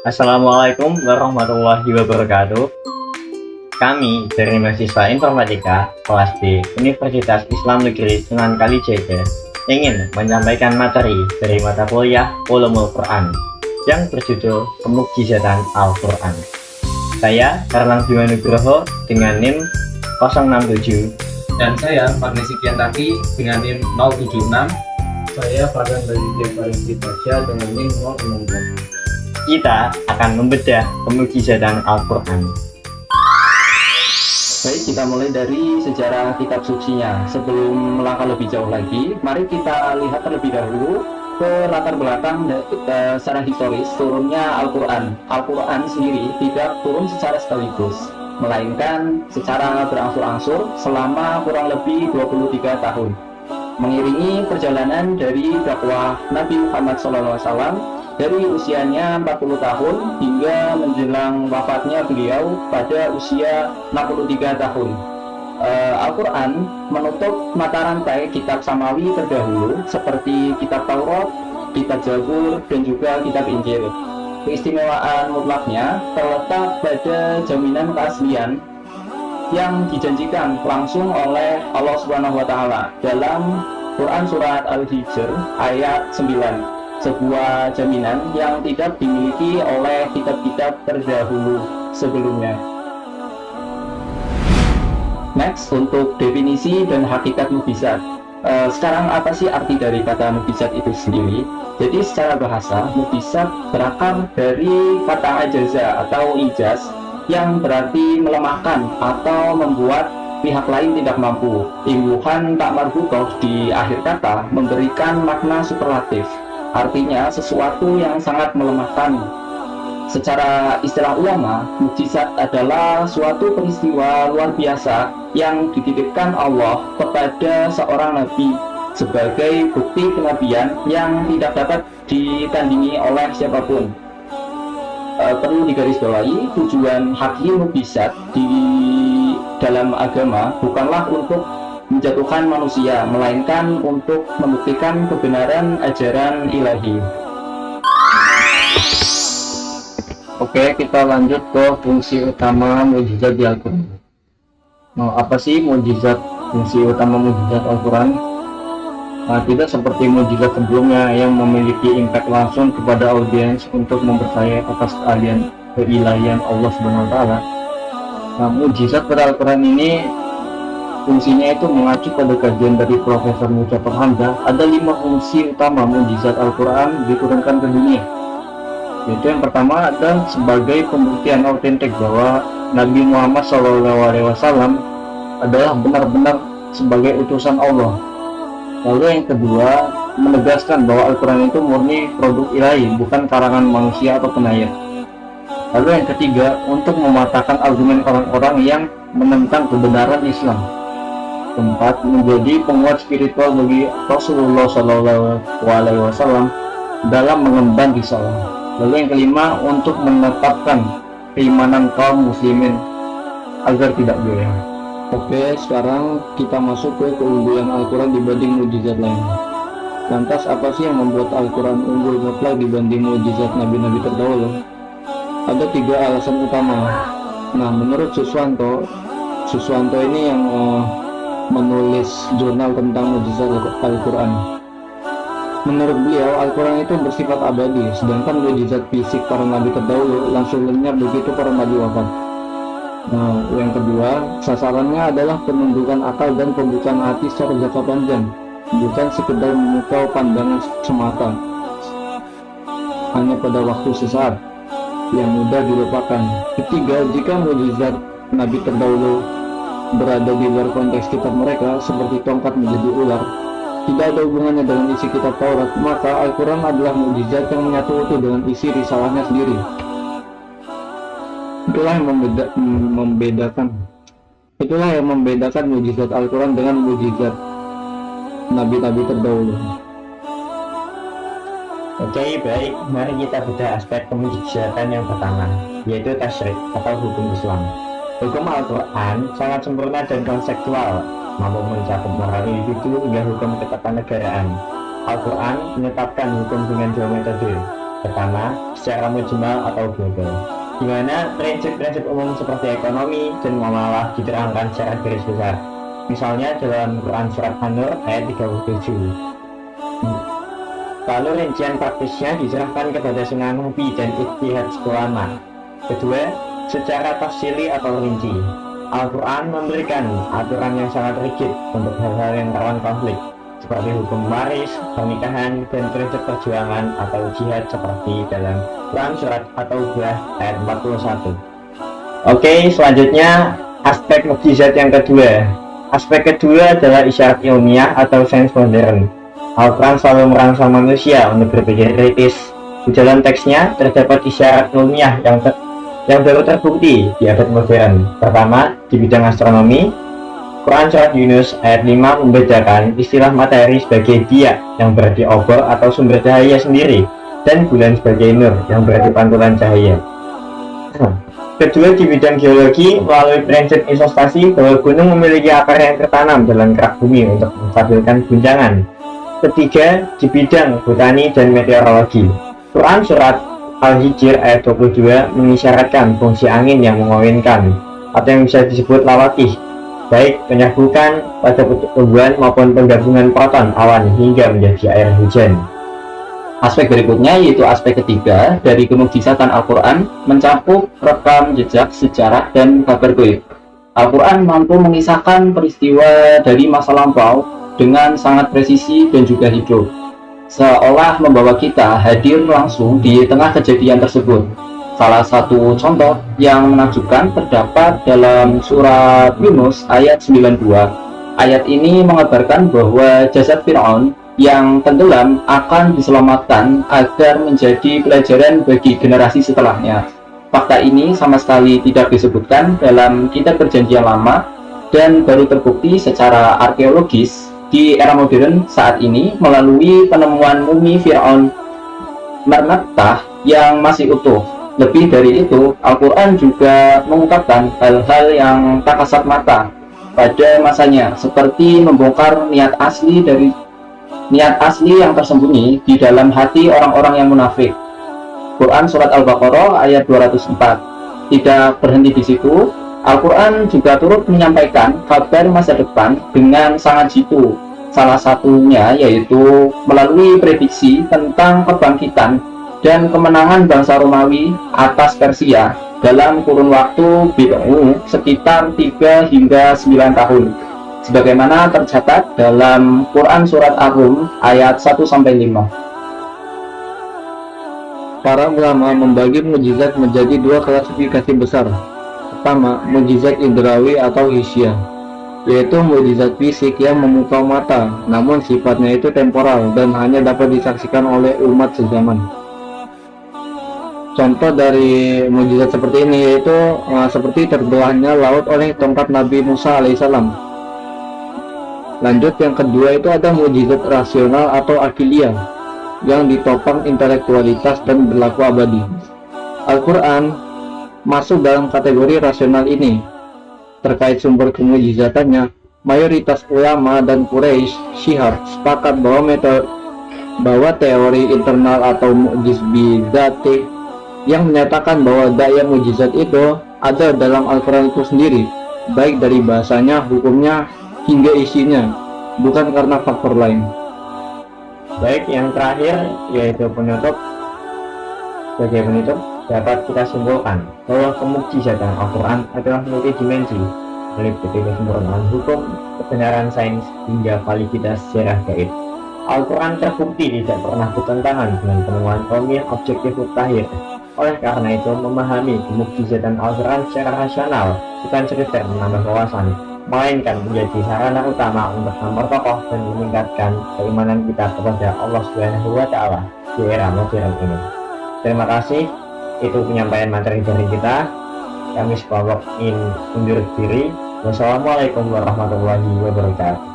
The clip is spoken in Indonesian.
Assalamualaikum warahmatullahi wabarakatuh. Kami dari mahasiswa Informatika kelas D Universitas Islam Negeri Sunan Kalijaga ingin menyampaikan materi dari mata kuliah Ulumul Quran yang berjudul Kemukjizatan Al-Quran. Saya Erlang Bima Nugroho dengan NIM 067. Dan saya Magnesi Kiantaki dengan NIM 076. Saya Farhan Raditya Farizki Pasha dengan NIM 016. Kita akan membedah kemukjizatan Al-Quran. Baik, kita mulai dari sejarah kitab sucinya. Sebelum melangkah lebih jauh lagi, mari kita lihat terlebih dahulu ke latar belakang secara historis turunnya Al-Quran. Al-Quran sendiri tidak turun secara sekaligus, melainkan secara berangsur-angsur selama kurang lebih 23 tahun. Mengiringi perjalanan dari dakwah Nabi Muhammad SAW dari usianya 40 tahun hingga menjelang wafatnya beliau pada usia 63 tahun. Al-Quran menutup mata rantai kitab Samawi terdahulu seperti kitab Taurat, kitab Zabur, dan juga kitab Injil. Keistimewaan mutlaknya terletak pada jaminan keaslian yang dijanjikan langsung oleh Allah Subhanahu wa Ta'ala dalam Quran Surat Al-Hijr ayat 9, sebuah jaminan yang tidak dimiliki oleh kitab-kitab terdahulu sebelumnya. Next, untuk definisi dan hakikat mukjizat. Sekarang apa sih arti dari kata mukjizat itu sendiri? Jadi secara bahasa, mukjizat berakar dari kata ajaza atau ijaz yang berarti melemahkan atau membuat pihak lain tidak mampu. Imbuhan tak marbutoh di akhir kata memberikan makna superlatif, artinya sesuatu yang sangat melemahkan. Secara istilah ulama, mukjizat adalah suatu peristiwa luar biasa yang dititipkan Allah kepada seorang nabi sebagai bukti kenabian yang tidak dapat ditandingi oleh siapapun. Perlu digarisbawahi, tujuan hakiki mukjizat di dalam agama bukanlah untuk menjatuhkan manusia, melainkan untuk membuktikan kebenaran ajaran ilahi. Oke, kita lanjut ke fungsi utama mukjizat di Al-Quran. Apa sih fungsi utama mukjizat Al-Quran? Tidak seperti mukjizat sebelumnya yang memiliki impact langsung kepada audiens untuk mempercayai atas keilahian Allah Subhanahu wa Ta'ala. Mukjizat pada Al-Quran ini fungsinya itu mengacu pada kajian dari Profesor Muzaffar Hamzah. Ada 5 fungsi utama mukjizat Al-Quran diturunkan ke dunia. Yaitu yang pertama adalah sebagai pembuktian autentik bahwa Nabi Muhammad SAW adalah benar-benar sebagai utusan Allah. Lalu yang kedua, menegaskan bahwa Al-Quran itu murni produk ilahi, bukan karangan manusia atau penayar. Lalu yang ketiga, untuk mematahkan argumen orang-orang yang menentang kebenaran Islam. Keempat, menjadi penguat spiritual bagi Rasulullah SAW dalam mengemban risalah. Lalu yang kelima, untuk menetapkan keimanan kaum muslimin agar tidak goyah. Oke, sekarang kita masuk ke keunggulan Al-Quran dibanding mukjizat lain. Lantas apa sih yang membuat Al-Quran unggul mutlak dibanding mukjizat nabi-nabi terdahulu? Ada 3 alasan utama. Menurut Suswanto ini yang menulis jurnal tentang mukjizat Al-Quran. Menurut beliau, Al-Quran itu bersifat abadi, sedangkan mukjizat fisik para nabi terdahulu langsung lenyap begitu para nabi wafat. Yang kedua, sasarannya adalah penundukan akal dan pembukaan hati secara jangka panjang, bukan sekedar memukau pandangan semata hanya pada waktu sesaat yang mudah dilupakan. Ketiga, jika mukjizat nabi terdahulu berada di luar konteks kitab mereka seperti tongkat menjadi ular, tidak ada hubungannya dengan isi kitab Taurat, maka Al-Quran adalah mukjizat yang menyatu utuh dengan isi risalahnya sendiri. Itulah yang membedakan mukjizat Al-Quran dengan mukjizat nabi-nabi terdahulu. Oke, baik. Mari kita bedah aspek kemukjizatan yang pertama, yaitu tasyrik atau hukum Islam. Hukum Al-Quran sangat sempurna dan konseptual, mampu mencakup moral individu hingga hukum ketatanegaraan. Al-Quran menetapkan hukum dengan 2 metode, Pertama, secara mujmal atau global, di mana prinsip-prinsip umum seperti ekonomi dan muamalah diterangkan secara garis besar. Misalnya dalam Quran Surat An-Nur ayat 37. Lalu rincian praktisnya diserahkan kepada sunnah Nabi dan ijtihad ulama. Kedua, secara tafsili atau rinci, Al-Quran memberikan aturan yang sangat rigid untuk hal-hal yang rawan konflik, seperti hukum waris, pernikahan, dan prinsip perjuangan atau jihad seperti dalam Quran Surat At-Taubah ayat 41. Oke, selanjutnya aspek mukjizat yang kedua. Aspek kedua adalah isyarat ilmiah atau sains modern. Al-Quran selalu merangsang manusia untuk berpikir kritis. Di dalam teksnya terdapat isyarat ilmiah yang baru terbukti di abad modern. Pertama, di bidang astronomi, Quran Surat Yunus ayat 5 membedakan istilah matahari sebagai dia yang berarti obor atau sumber cahaya sendiri, dan bulan sebagai nur yang berarti pantulan cahaya. Kedua, di bidang geologi, melalui prinsip isostasi bahwa gunung memiliki akar yang tertanam dalam kerak bumi untuk menstabilkan guncangan. Ketiga, di bidang botani dan meteorologi, Quran Surat Al-Hijr ayat 22 mengisyaratkan fungsi angin yang mengawinkan atau yang bisa disebut lawakih, baik penyerbukan pada pertumbuhan maupun penggabungan proton awan hingga menjadi air hujan. Aspek berikutnya yaitu aspek ketiga dari kemukjizatan Al-Quran, mencakup rekam jejak, sejarah, dan kabar gaib. Al-Quran mampu mengisahkan peristiwa dari masa lampau dengan sangat presisi dan juga hidup, seolah membawa kita hadir langsung di tengah kejadian tersebut. Salah satu contoh yang menakjubkan terdapat dalam surat Yunus ayat 92. Ayat ini mengabarkan bahwa jasad Fir'aun yang tenggelam akan diselamatkan agar menjadi pelajaran bagi generasi setelahnya. Fakta ini sama sekali tidak disebutkan dalam kitab Perjanjian Lama dan baru terbukti secara arkeologis di era modern saat ini melalui penemuan mumi Fir'aun Merneptah yang masih utuh. Lebih dari itu, Al-Quran juga mengungkapkan hal-hal yang tak kasat mata pada masanya, seperti membongkar niat asli yang tersembunyi di dalam hati orang-orang yang munafik. Quran Surat Al-Baqarah ayat 204. Tidak berhenti di situ, Al-Quran juga turut menyampaikan kabar masa depan dengan sangat jitu. Salah satunya yaitu melalui prediksi tentang kebangkitan dan kemenangan bangsa Romawi atas Persia dalam kurun waktu bid'u sekitar 3 hingga 9 tahun. Sebagaimana tercatat dalam Quran Surat Ar-Rum ayat 1-5. Para ulama membagi mukjizat menjadi dua klasifikasi besar. Pertama, mukjizat indrawi atau hisyah, yaitu mukjizat fisik yang memukau mata, namun sifatnya itu temporal dan hanya dapat disaksikan oleh umat sezaman. Contoh dari mukjizat seperti ini yaitu seperti terbelahnya laut oleh tongkat Nabi Musa alaihissalam. Lanjut, yang kedua itu ada mukjizat rasional atau akiliyah yang ditopang intelektualitas dan berlaku abadi. Al-Quran masuk dalam kategori rasional ini. Terkait sumber kemujizatannya, mayoritas ulama dan Quraisy Syihab sepakat bahwa teori internal atau mukjizat yang menyatakan bahwa daya mukjizat itu ada dalam Al-Quran itu sendiri, baik dari bahasanya, hukumnya, hingga isinya, bukan karena faktor lain. Baik, yang terakhir yaitu penutup. Sebagai penutup, dapat kita simpulkan bahwa kemukjizatan Al-Quran adalah multidimensi, meliputi kesempurnaan hukum, kebenaran sains, hingga validitas sejarah gaib. Al-Quran terbukti tidak pernah bertentangan dengan penemuan ilmiah objektif mutakhir. Oleh karena itu, memahami kemukjizatan Al-Quran secara rasional bukan sekedar menambah wawasan, melainkan menjadi sarana utama untuk memperkokoh dan meningkatkan keimanan kita kepada Allah Subhanahu wa Ta'ala di era modern ini. Terima kasih, itu penyampaian materi dari kita. Kami sekelompok ingin undur diri. Wassalamualaikum warahmatullahi wabarakatuh.